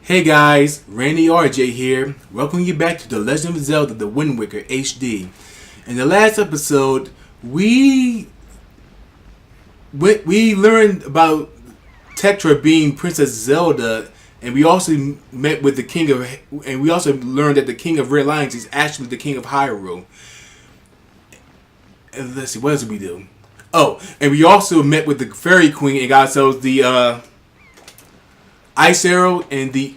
Hey guys, Randy RJ here, welcoming you back to The Legend of Zelda: The Wind Waker HD. In the last episode, we learned about Tetra being Princess Zelda, and we also met with the king of, and we also learned that the king of Red Lions is actually the king of Hyrule. And let's see, what else did we do? Oh, and we also met with the Fairy Queen and got ourselves the Ice Arrow and the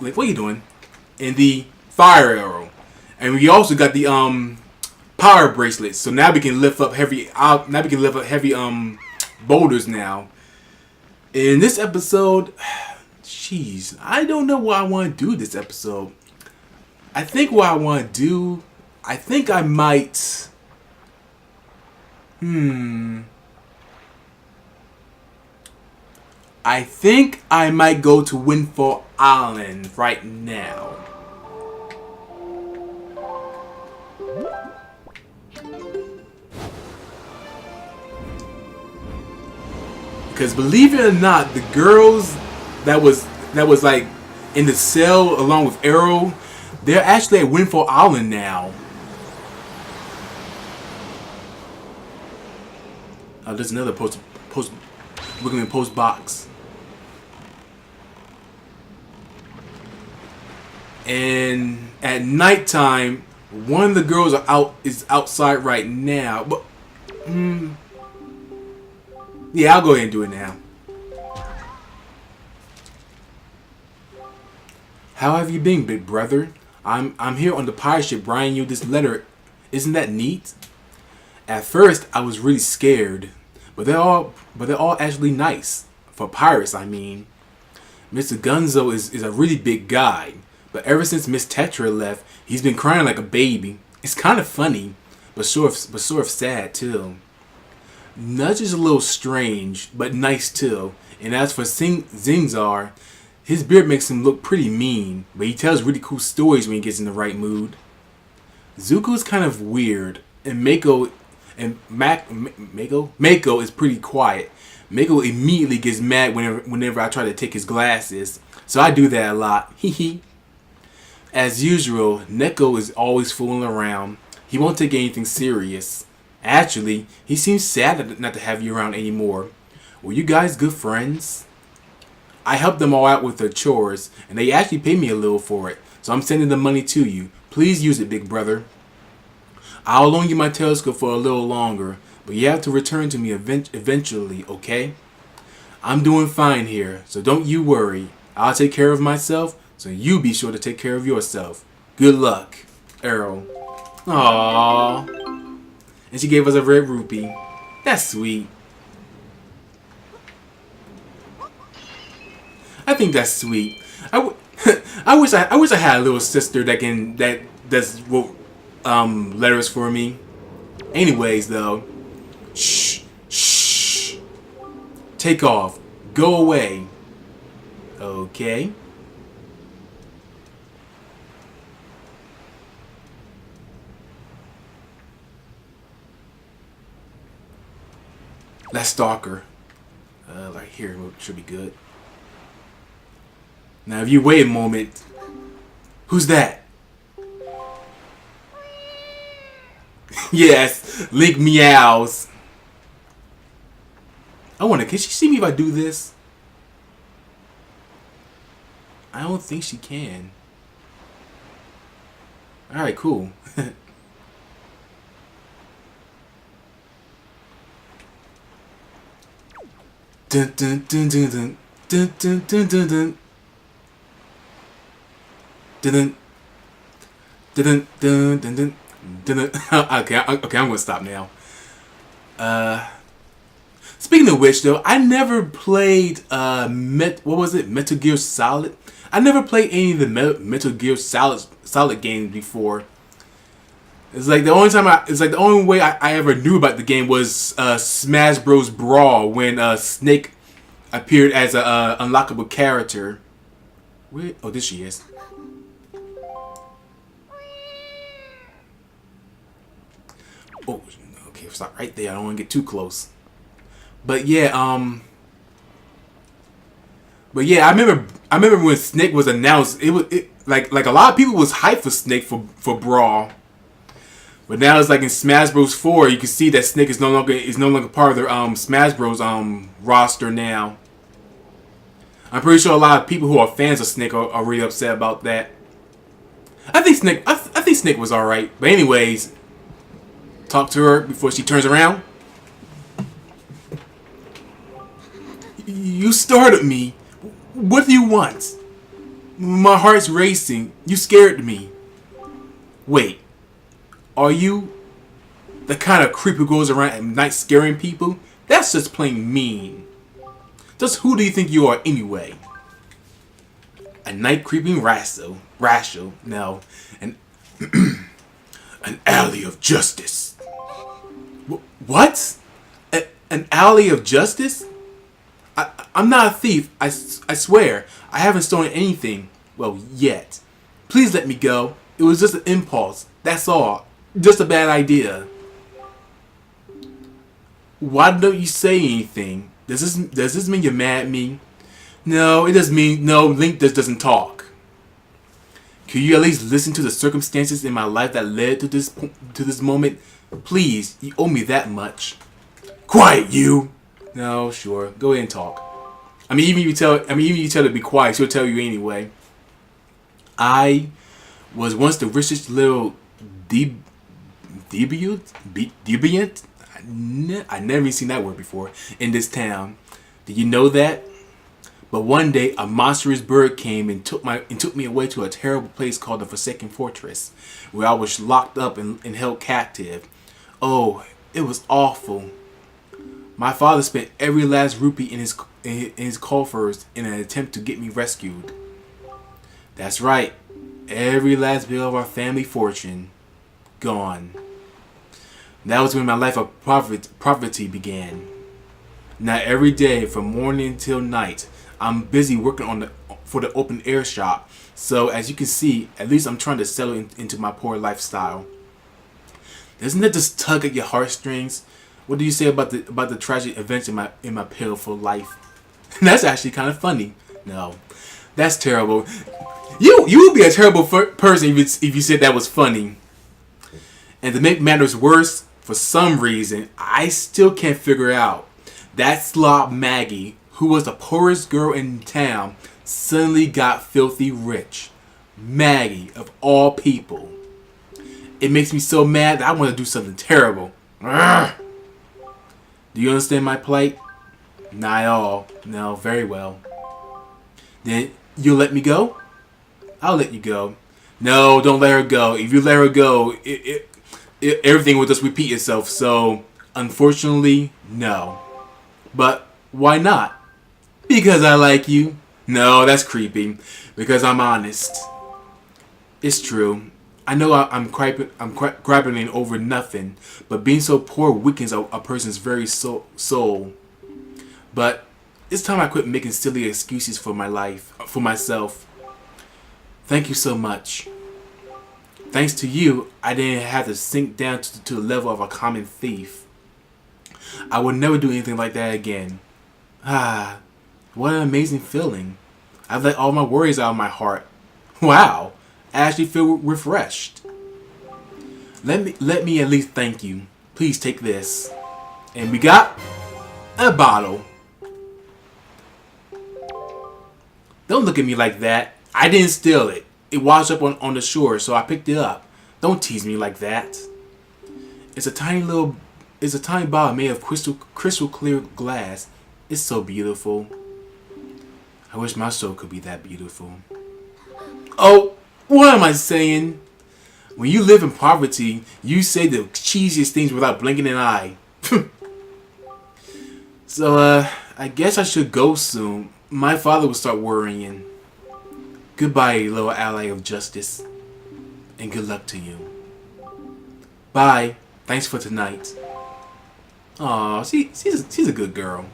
what are you doing? And the Fire Arrow, and we also got the Power Bracelet. So now we can lift up heavy. Boulders now. In this episode, jeez, I don't know what I want to do this episode. I think what I want to do, I think I might. I think I might go to Windfall Island right now. Because believe it or not, the girls that was like in the cell along with Arrow, they're actually at Windfall Island now. Oh, there's another we're gonna post box. And at nighttime, one of the girls is outside right now. But yeah, I'll go ahead and do it now. How have you been, big brother? I'm here on the pirate ship writing you this letter. Isn't that neat? At first, I was really scared, but they're all actually nice for pirates. I mean, Mr. Gunzo is a really big guy. But ever since Miss Tetra left, he's been crying like a baby. It's kind of funny, but sort of sad too. Nudge is a little strange, but nice too. And as for Zingzar, his beard makes him look pretty mean, but he tells really cool stories when he gets in the right mood. Zuko's kind of weird, and Mako is pretty quiet. Mako immediately gets mad whenever I try to take his glasses, so I do that a lot. Hee. As usual, Neko is always fooling around. He won't take anything serious. Actually, he seems sad not to have you around anymore. Were you guys good friends? I helped them all out with their chores, and they actually paid me a little for it, so I'm sending the money to you. Please use it, big brother. I'll loan you my telescope for a little longer, but you have to return to me eventually, okay? I'm doing fine here, so don't you worry. I'll take care of myself, so you be sure to take care of yourself. Good luck, Arrow. Aww. And she gave us a red rupee. That's sweet. I think that's sweet. I wish I had a little sister that does letters for me. Anyways, though, shh. Take off. Go away. Okay. Let's stalk her. Like here should be good. Now, if you wait a moment, who's that? Yes, Link meows. I wonder, can she see me if I do this? I don't think she can. All right, cool. Dun dun dun dun dun dun dun dun dun dun dun dun dun dun dun. Okay, I'm gonna stop now. Speaking of which, though, I never played what was it? Metal Gear Solid. I never played any of the Metal Gear Solid games before. It's like the only way I ever knew about the game was Smash Bros. Brawl when Snake appeared as a unlockable character. Where? Oh, this she is. Oh, okay, stop right there. I don't want to get too close. But yeah, I remember I remember when Snake was announced, like a lot of people was hyped for Snake for Brawl. But now it's like in Smash Bros. 4, you can see that Snake is no longer part of their Smash Bros. Roster now. I'm pretty sure a lot of people who are fans of Snake are really upset about that. I think Snake was alright. But anyways, talk to her before she turns around. You startled me. What do you want? My heart's racing. You scared me. Wait. Are you the kind of creep who goes around at night scaring people? That's just plain mean. Just who do you think you are anyway? A night creeping rascal. No. An alley of justice. What? An alley of justice? I'm not a thief. I swear. I haven't stolen anything. Well, yet. Please let me go. It was just an impulse. That's all. Just a bad idea. Why don't you say anything? Does this mean you're mad at me? No, it doesn't mean no. Link just doesn't talk. Could you at least listen to the circumstances in my life that led to this moment? Please, you owe me that much. Quiet, you. No, sure. Go ahead and talk. Even you tell her to be quiet, she'll tell you anyway. I was once the richest little deviant. I never seen that word before in this town. Did you know that? But one day a monstrous bird came and took me away to a terrible place called the Forsaken Fortress, where I was locked up and held captive. Oh, it was awful. My father spent every last rupee in his coffers in an attempt to get me rescued. That's right. Every last bit of our family fortune gone. That was when my life of poverty began. Now every day from morning till night, I'm busy working for the open air shop. So as you can see, at least I'm trying to settle into my poor lifestyle. Doesn't that just tug at your heartstrings? What do you say about the tragic events in my pitiful life? That's actually kind of funny. No, that's terrible. You would be a terrible person if you said that was funny. And to make matters worse, for some reason, I still can't figure out that slob Maggie, who was the poorest girl in town, suddenly got filthy rich. Maggie, of all people. It makes me so mad that I want to do something terrible. Urgh. Do you understand my plight? Not at all. No, very well. Then you'll let me go? I'll let you go. No, don't let her go. If you let her go, everything will just repeat itself. So, unfortunately, no. But why not? Because I like you. No, that's creepy. Because I'm honest. It's true. I know I'm grappling over nothing, but being so poor weakens a person's very soul. But it's time I quit making silly excuses for my life, for myself. Thank you so much. Thanks to you, I didn't have to sink down to the level of a common thief. I would never do anything like that again. Ah, what an amazing feeling. I've let all my worries out of my heart. Wow, I actually feel refreshed. Let me at least thank you. Please take this. And we got a bottle. Don't look at me like that. I didn't steal it. It washed up on the shore, so I picked it up. Don't tease me like that. It's a tiny bottle made of crystal clear glass. It's so beautiful. I wish my soul could be that beautiful. Oh, what am I saying? When you live in poverty, you say the cheesiest things without blinking an eye. So, I guess I should go soon. My father will start worrying. Goodbye, little ally of justice. And good luck to you. Bye. Thanks for tonight. Aw, she's a good girl.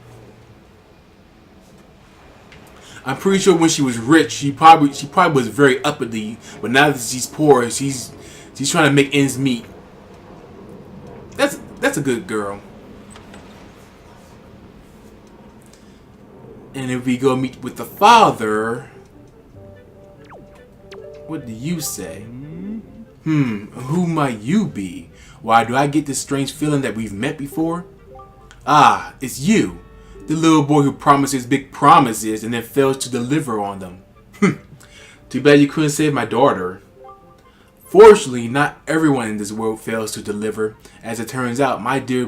I'm pretty sure when she was rich, she probably was very uppity. But now that she's poor, she's trying to make ends meet. That's a good girl. And if we go meet with the father, What do you say? Who might you be? Why do I get this strange feeling that we've met before? Ah, it's you. The little boy who promises big promises and then fails to deliver on them. Too bad you couldn't save my daughter. Fortunately, not everyone in this world fails to deliver. As it turns out, my dear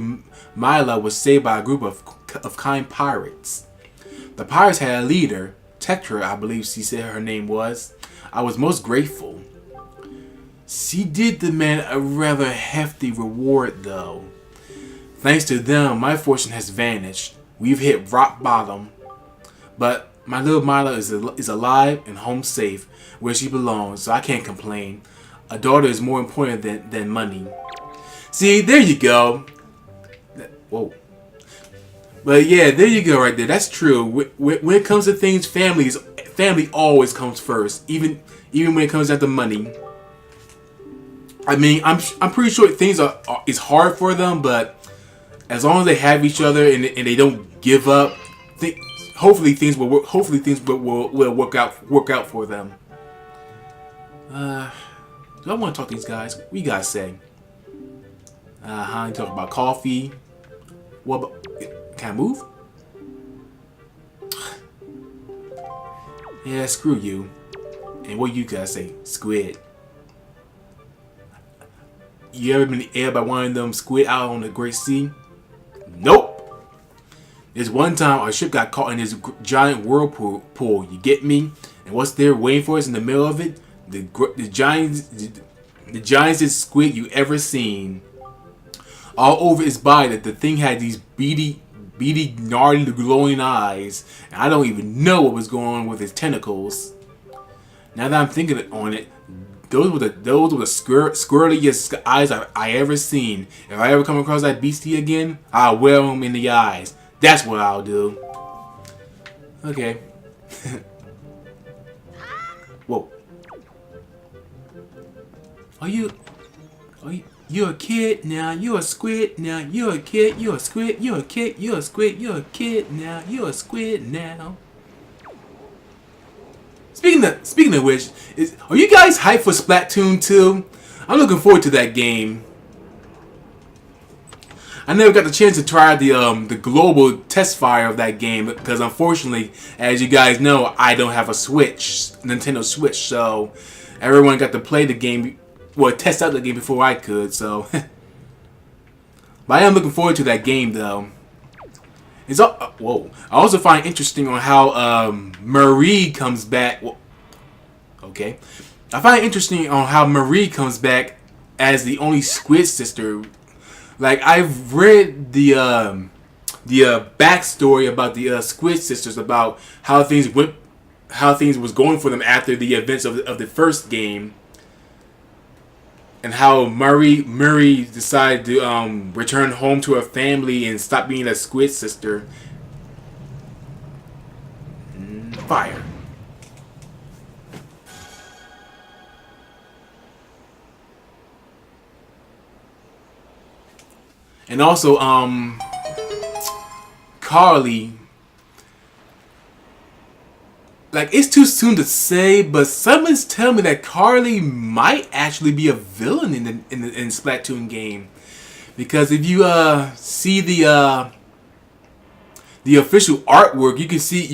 Mila was saved by a group of kind pirates. The pirates had a leader, Tetra, I believe she said her name was. I was most grateful. She did demand a rather hefty reward, though. Thanks to them, my fortune has vanished. We've hit rock bottom. But my little Mila is alive and home safe, where she belongs, so I can't complain. A daughter is more important than money. See, there you go. Whoa. But yeah, there you go right there. That's true. When it comes to things, family always comes first. Even when it comes down to money. I mean, I'm pretty sure things is hard for them, but as long as they have each other and they don't give up, hopefully things will work out for them. Do I want to talk to these guys? What you guys say? You talk about coffee. What about... Can I move? Yeah, screw you. And what you guys say? Squid. You ever been aired by one of them squid out on the Great Sea? Nope. There's one time our ship got caught in this giant whirlpool. You get me? And what's there waiting for us in the middle of it? The giantest squid you ever seen. All over its body, that the thing had these beady, gnarly, glowing eyes, and I don't even know what was going on with its tentacles. Now that I'm thinking on it, those were the squirreliest eyes I ever seen. If I ever come across that beastie again, I'll wear them in the eyes. That's what I'll do. Okay. Whoa. You're a kid now, you're a squid now, you're a kid, you're a squid, you're a kid, you're a squid, you're a kid now, you're a squid now. Speaking of which, are you guys hyped for Splatoon 2? I'm looking forward to that game. I never got the chance to try the global test fire of that game because unfortunately, as you guys know, I don't have a Nintendo Switch, so everyone got to play the game. Well, test out the game before I could, so. But I am looking forward to that game, though. Whoa. I also find interesting on how Marie comes back. Okay. I find interesting on how Marie comes back as the only squid sister. Like, I've read the backstory about the squid sisters, about how things was going for them after the events of the first game. And how Murray decided to return home to her family and stop being a squid sister. Fire. And also, Carly. Like, it's too soon to say, but someone's telling me that Carly might actually be a villain in Splatoon game, because if you see the official artwork, you can see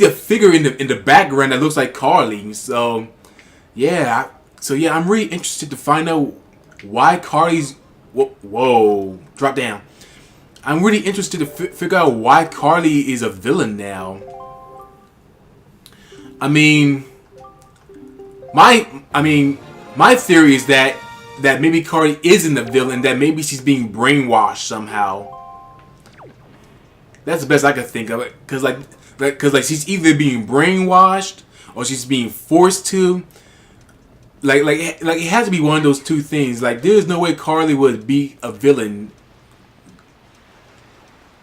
a figure in the background that looks like Carly. So yeah, I'm really interested to find out why Carly's whoa drop down. I'm really interested to figure out why Carly is a villain now. I mean, my theory is that maybe Carly isn't the villain, that maybe she's being brainwashed somehow. That's the best I can think of it, cause she's either being brainwashed or she's being forced to. Like it has to be one of those two things. Like, there's no way Carly would be a villain.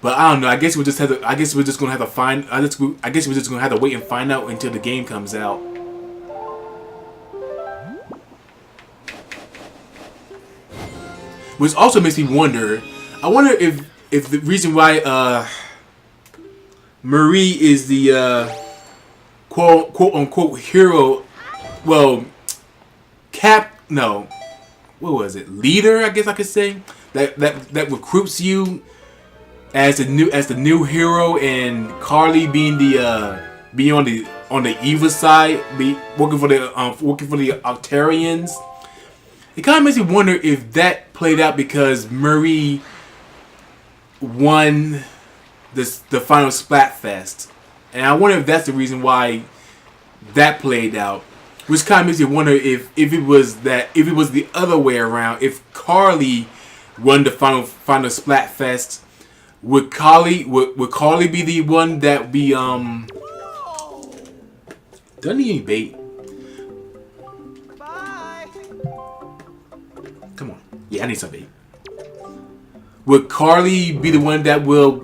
But I don't know. I guess we're just gonna have to find. I guess we're just gonna have to wait and find out until the game comes out. Which also makes me wonder. I wonder if the reason why Marie is the quote unquote hero. Well, no, what was it? Leader, I guess I could say that recruits you as the new hero, and Carly being being on the evil side, working for the Altarians. It kind of makes me wonder if that played out because Marie won the final Splatfest, and I wonder if that's the reason why that played out. Which kind of makes me wonder if it was the other way around. If Carly won the final Splatfest, would Carly be the one that be Don't need any bait. Bye. Come on. Yeah, I need some bait. Would Carly be the one that will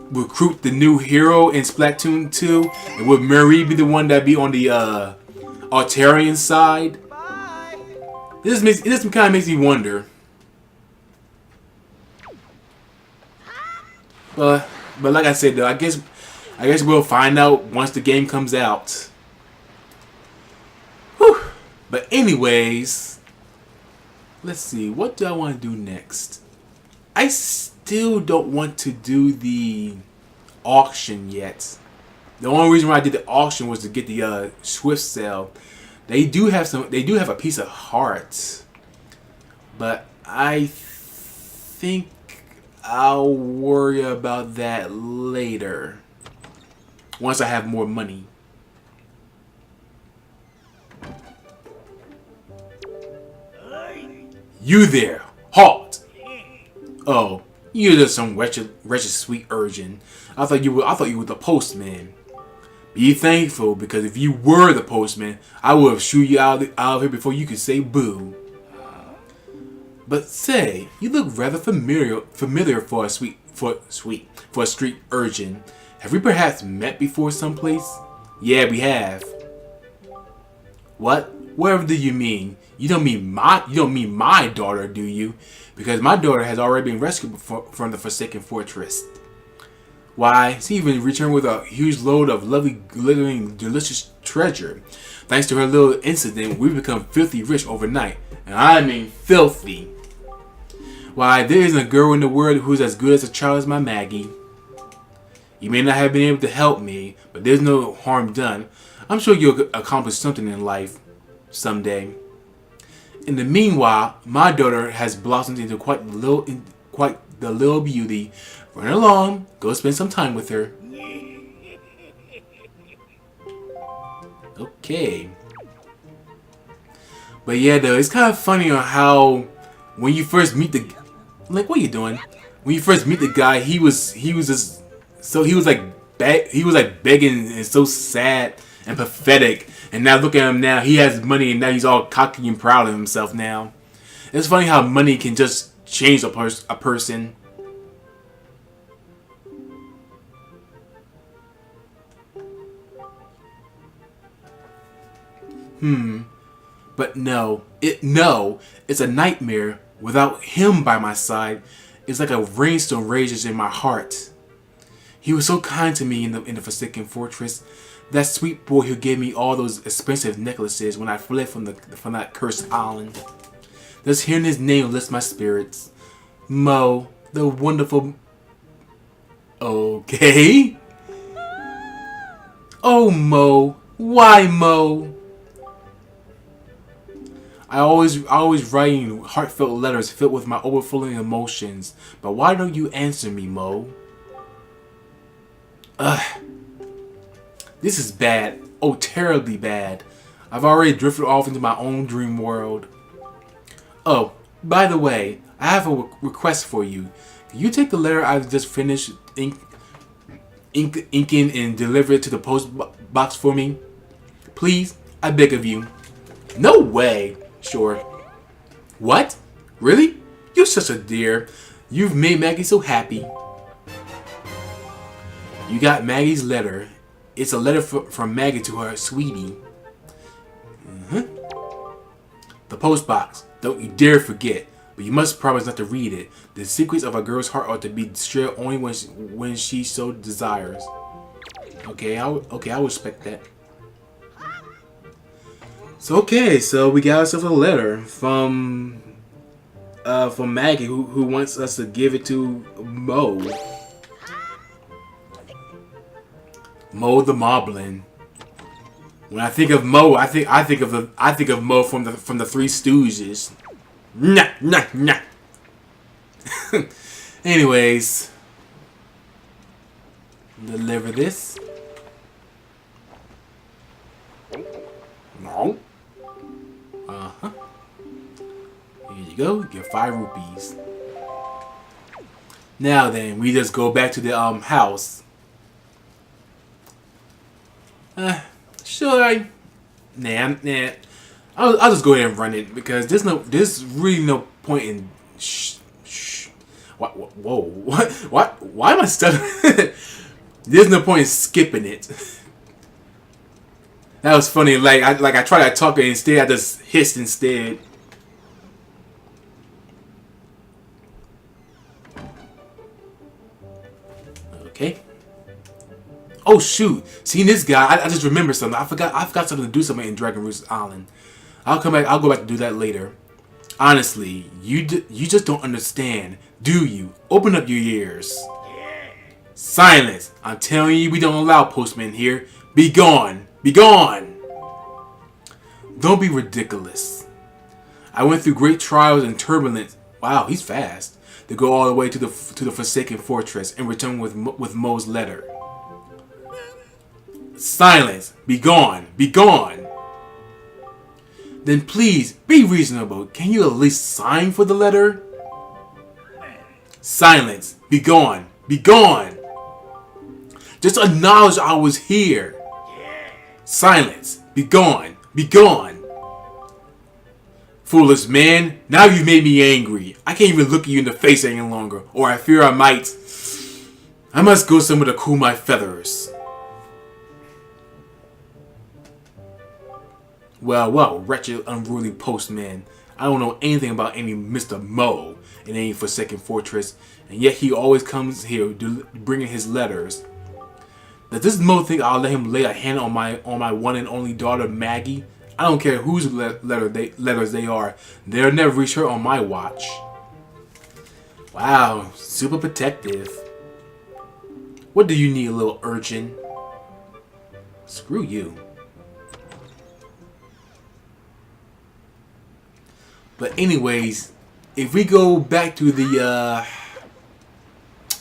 recruit the new hero in Splatoon 2? And would Marie be the one that be on the Altarian side? Bye. This kind of makes me wonder. But like I said though, I guess we'll find out once the game comes out. Whew. But anyways, let's see. What do I want to do next? I still don't want to do the auction yet. The only reason why I did the auction was to get the Swift sale. They do have a piece of heart, but I think I'll worry about that later once I have more money. You there! Halt! Oh, you're just some wretched sweet urchin. I thought you were the postman. Be thankful, because if you were the postman, I would have shooed you out of here before you could say boo. But say, you look rather familiar for a street urchin. Have we perhaps met before someplace? Yeah, we have. What? Whatever do you mean? You don't mean my daughter, do you? Because my daughter has already been rescued from the Forsaken Fortress. Why, she even returned with a huge load of lovely, glittering, delicious treasure. Thanks to her little incident, we've become filthy rich overnight. And I mean filthy. Why, there isn't a girl in the world who's as good as a child as my Maggie. You may not have been able to help me, but there's no harm done. I'm sure you'll accomplish something in life someday. In the meanwhile, my daughter has blossomed into quite the little beauty. Run along, go spend some time with her. Okay. But yeah, though, it's kind of funny on how when you first meet the, like, what are you doing? When you first meet the guy, he was like begging and so sad and pathetic. And now look at him now. He has money and now he's all cocky and proud of himself now. It's funny how money can just change a person. But no, it's a nightmare without him by my side. It's like a rainstorm rages in my heart. He was so kind to me in the Forsaken Fortress. That sweet boy who gave me all those expensive necklaces when I fled from that cursed island. Just hearing his name lifts my spirits. Mo, the wonderful. Okay. Oh, Mo, why Mo? I always writing heartfelt letters filled with my overflowing emotions. But why don't you answer me, Mo? Ugh. This is bad. Oh, terribly bad. I've already drifted off into my own dream world. Oh, by the way, I have a request for you. Can you take the letter I've just finished inking and deliver it to the post box for me? Please, I beg of you. No way. Sure. What? Really? You're such a dear. You've made Maggie so happy. You got Maggie's letter. It's a letter from Maggie to her sweetie. The post box. Don't you dare forget. But you must promise not to read it. The secrets of a girl's heart are to be shared only when she so desires. Okay, I'll respect that. So okay, so we got ourselves a letter from Maggie who wants us to give it to Mo. Mo the Moblin. When I think of Mo, I think of Mo from the Three Stooges. Nah, nah, nah. Anyways, deliver this. No. Uh-huh. Here you go. Get 5 rupees. Now then, we just go back to the house. Should I? Nah. I'll just go ahead and run it because there's really no point in. What? Whoa! What? Why am I stuttering? There's no point in skipping it. That was funny. I tried to talk it instead. I just hissed instead. Okay. Oh shoot! Seeing this guy, I just remembered something. I forgot something to do something in Dragon Roost Island. I'll come back. I'll go back to do that later. Honestly, you just don't understand, do you? Open up your ears. Silence! I'm telling you, we don't allow postmen here. Be gone! Be gone! Don't be ridiculous. I went through great trials and turbulence. Wow, he's fast. To go all the way to the Forsaken Fortress and return with Mo's letter. Silence! Be gone! Be gone! Then please, be reasonable. Can you at least sign for the letter? Silence! Be gone! Be gone! Just acknowledge I was here. Silence! Be gone! Be gone! Foolish man, now you've made me angry. I can't even look at you in the face any longer, or I fear I might. I must go somewhere to cool my feathers. Well, wretched, unruly postman. I don't know anything about any Mr. Mo in any Forsaken Fortress, and yet he always comes here bringing his letters. Does this Mo think I'll let him lay a hand on my one and only daughter Maggie? I don't care whose letters they are. They'll never reach her on my watch. Wow, super protective. What do you need, little urchin? Screw you. But anyways, if we go back to the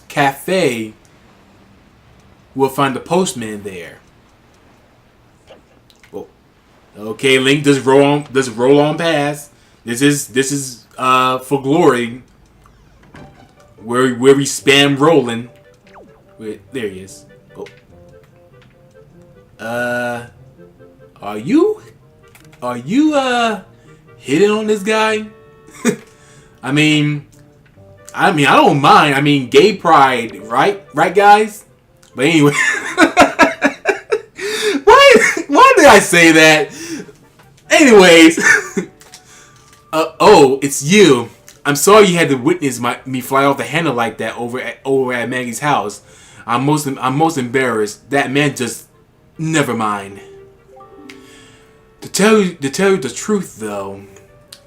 cafe, we'll find the postman there. Oh, okay, Link, just roll on past. This is for glory. Where we spam rolling. Wait, there he is. Oh. Are you hitting on this guy? I mean, I don't mind. I mean, gay pride, right? Right, guys? But anyway. Why did I say that? Anyways. Oh, it's you. I'm sorry you had to witness me fly off the handle like that over at Maggie's house. I'm most embarrassed. That man just... Never mind. To tell you the truth, though,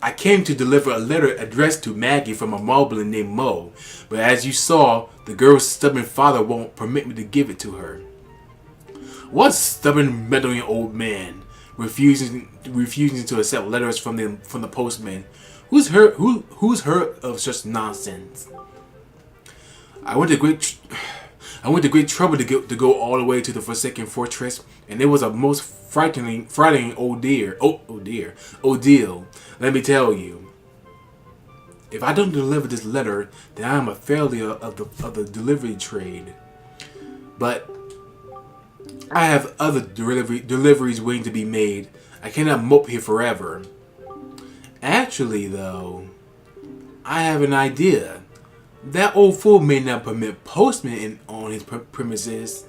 I came to deliver a letter addressed to Maggie from a Moblin named Mo, but as you saw, the girl's stubborn father won't permit me to give it to her. What stubborn, meddling old man, refusing to accept letters from the postman? Who's heard of such nonsense? I went to great trouble to go all the way to the Forsaken Fortress, and it was a most frightening ordeal. Let me tell you. If I don't deliver this letter, then I am a failure of the delivery trade. But I have other deliveries waiting to be made. I cannot mope here forever. Actually, though, I have an idea. That old fool may not permit postmen on his premises,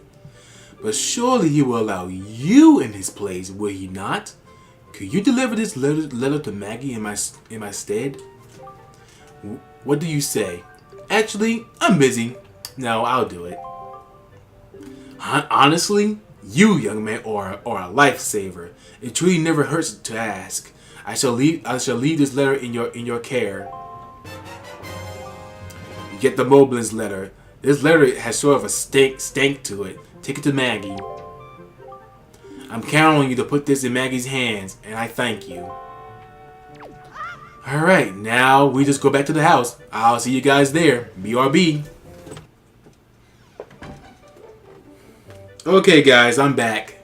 but surely he will allow you in his place, will he not? Could you deliver this letter to Maggie in my stead? What do you say? Actually, I'm busy. No, I'll do it. Honestly, you, young man, are a lifesaver. It truly never hurts to ask. I shall leave this letter in your care. You get the Moblin's letter. This letter has sort of a stank to it. Take it to Maggie. I'm counting on you to put this in Maggie's hands, and I thank you. Alright, now we just go back to the house. I'll see you guys there. BRB. Okay, guys, I'm back.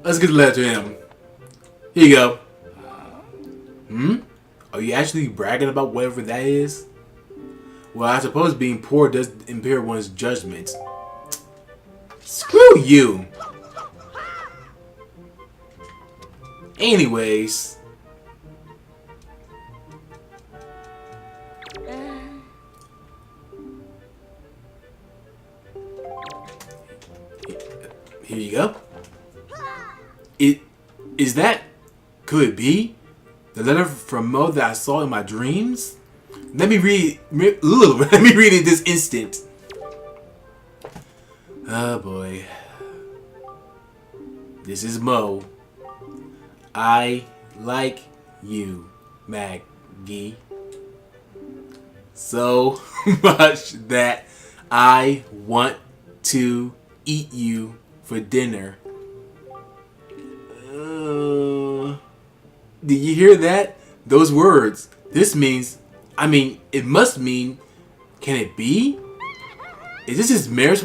Let's get the letter to him. Here you go. Are you actually bragging about whatever that is? Well, I suppose being poor does impair one's judgment. Screw you! Anyways. Here you go. Could it be the letter from Mo that I saw in my dreams? Let me read. Let me read it this instant. Oh boy. This is Mo. I like you, Maggie, so much that I want to eat you for dinner. Did you hear that? Those words. This means, it must mean, can it be? Is this his marriage?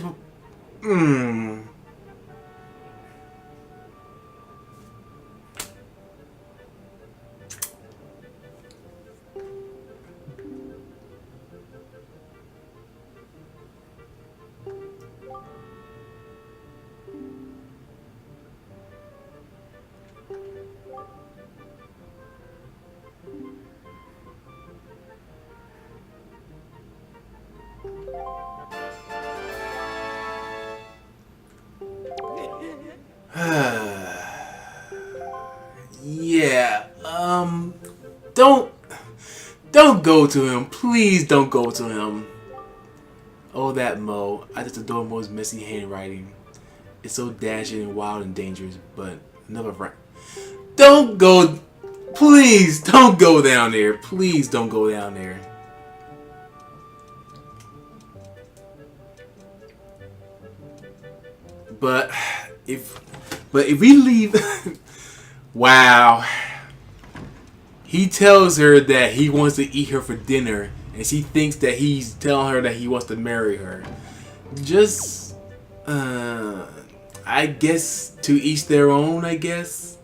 Yeah, don't go to him. Please don't go to him. Oh, that Mo. I just adore Mo's messy handwriting. It's so dashing and wild and dangerous, but never right. Don't go. Please don't go down there. Please don't go down there. But if we leave, wow. He tells her that he wants to eat her for dinner, and she thinks that he's telling her that he wants to marry her. Just, I guess to each their own, I guess.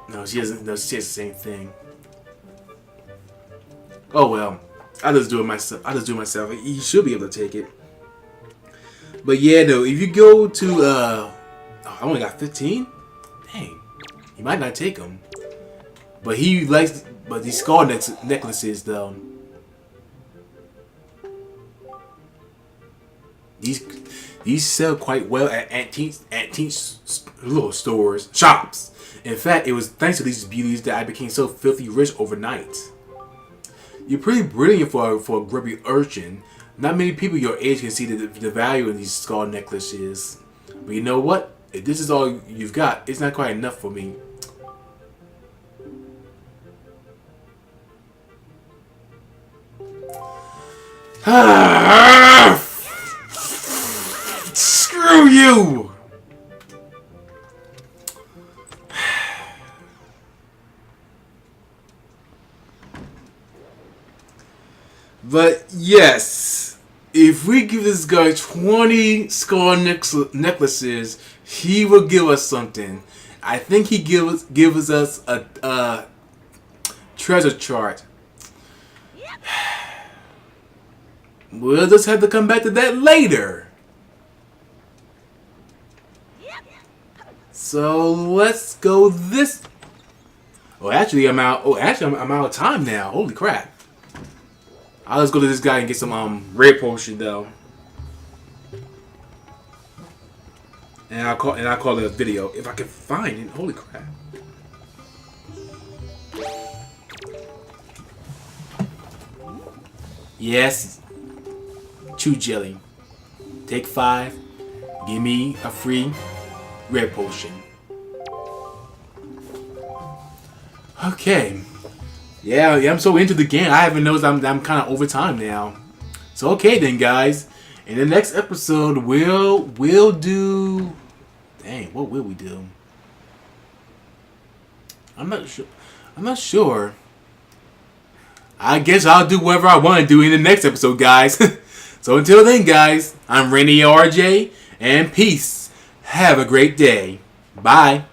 No, she doesn't. No, she has the same thing. Oh well, I'll just do it myself. He should be able to take it. But yeah, though, if you go to I only got 15. Dang, he might not take them. But he likes, but these skull necklaces though. These sell quite well at antique little stores, shops. In fact, it was thanks to these beauties that I became so filthy rich overnight. You're pretty brilliant for a grubby urchin. Not many people your age can see the value in these skull necklaces. But you know what? If this is all you've got, it's not quite enough for me. Screw you! But yes, if we give this guy 20 skull necklaces, he will give us something. I think he gives us a treasure chart. We'll just have to come back to that later. So let's go this. Oh, actually, I'm out. Oh, actually, I'm out of time now. Holy crap! I'll just go to this guy and get some red potion though, and I'll call it a video if I can find it. Holy crap! Yes, chew jelly. Take 5. Give me a free red potion. Okay. Yeah, I'm so into the game. I haven't noticed I'm kind of over time now. So okay then, guys. In the next episode, we'll do. Dang, what will we do? I'm not sure. I'm not sure. I guess I'll do whatever I want to do in the next episode, guys. So until then, guys, I'm Rennie RJ, and peace. Have a great day. Bye.